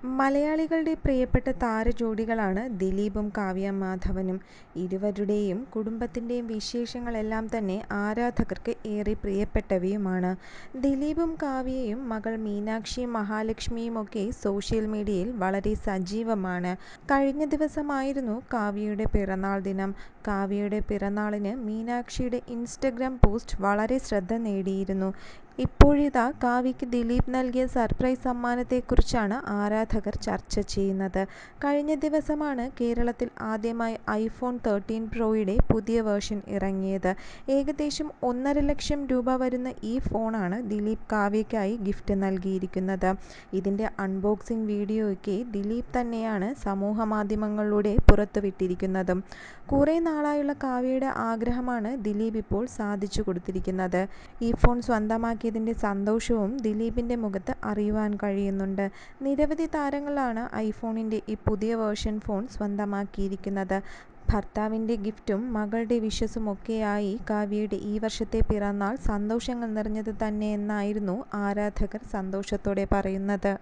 മലയാളികളുടെ പ്രിയപ്പെട്ട താരജോഡികളാണ് ദിലീപും കാവ്യ മാധവനും. ഇരുവരുടെയും കുടുംബത്തിൻ്റെയും വിശേഷങ്ങളെല്ലാം തന്നെ ആരാധകർക്ക് ഏറെ പ്രിയപ്പെട്ടവയുമാണ്. ദിലീപും കാവ്യയും മകൾ മീനാക്ഷിയും മഹാലക്ഷ്മിയുമൊക്കെ സോഷ്യൽ മീഡിയയിൽ വളരെ സജീവമാണ്. കഴിഞ്ഞ ദിവസമായിരുന്നു കാവ്യയുടെ പിറന്നാൾ ദിനം. കാവ്യയുടെ പിറന്നാളിന് മീനാക്ഷിയുടെ ഇൻസ്റ്റഗ്രാം പോസ്റ്റ് വളരെ ശ്രദ്ധ നേടിയിരുന്നു. ഇപ്പോഴിതാ കാവ്യയ്ക്ക് ദിലീപ് നൽകിയ സർപ്രൈസ് സമ്മാനത്തെക്കുറിച്ചാണ് ആരാധകർ ചർച്ച ചെയ്യുന്നത്. കഴിഞ്ഞ ദിവസമാണ് കേരളത്തിൽ ആദ്യമായി ഐഫോൺ 13 പ്രോയുടെ പുതിയ വേർഷൻ ഇറങ്ങിയത്. ഏകദേശം 1.5 ലക്ഷം രൂപ വരുന്ന ഈ ഫോണാണ് ദിലീപ് കാവ്യയ്ക്കായി ഗിഫ്റ്റ് നൽകിയിരിക്കുന്നത്. ഇതിൻ്റെ അൺബോക്സിംഗ് വീഡിയോയൊക്കെ ദിലീപ് തന്നെയാണ് സമൂഹമാധ്യമങ്ങളിലൂടെ പുറത്തുവിട്ടിരിക്കുന്നതും. കുറേ നാളായുള്ള കാവ്യയുടെ ആഗ്രഹമാണ് ദിലീപ് ഇപ്പോൾ സാധിച്ചു കൊടുത്തിരിക്കുന്നത്. ഈ ഫോൺ സ്വന്തമാക്കിയതിൻ്റെ സന്തോഷവും ദിലീപിൻ്റെ മുഖത്ത് അറിയുവാൻ കഴിയുന്നുണ്ട്. നിരവധി താരങ്ങളാണ് ഐഫോണിൻ്റെ ഈ പുതിയ വേർഷൻ ഫോൺ സ്വന്തമാക്കിയിരിക്കുന്നത്. ഭർത്താവിൻ്റെ ഗിഫ്റ്റും മകളുടെ വിഷസുമൊക്കെയായി കാവ്യയുടെ ഈ വർഷത്തെ പിറന്നാൾ സന്തോഷങ്ങൾ നിറഞ്ഞത് തന്നെയെന്നായിരുന്നു ആരാധകർ സന്തോഷത്തോടെ പറയുന്നത്.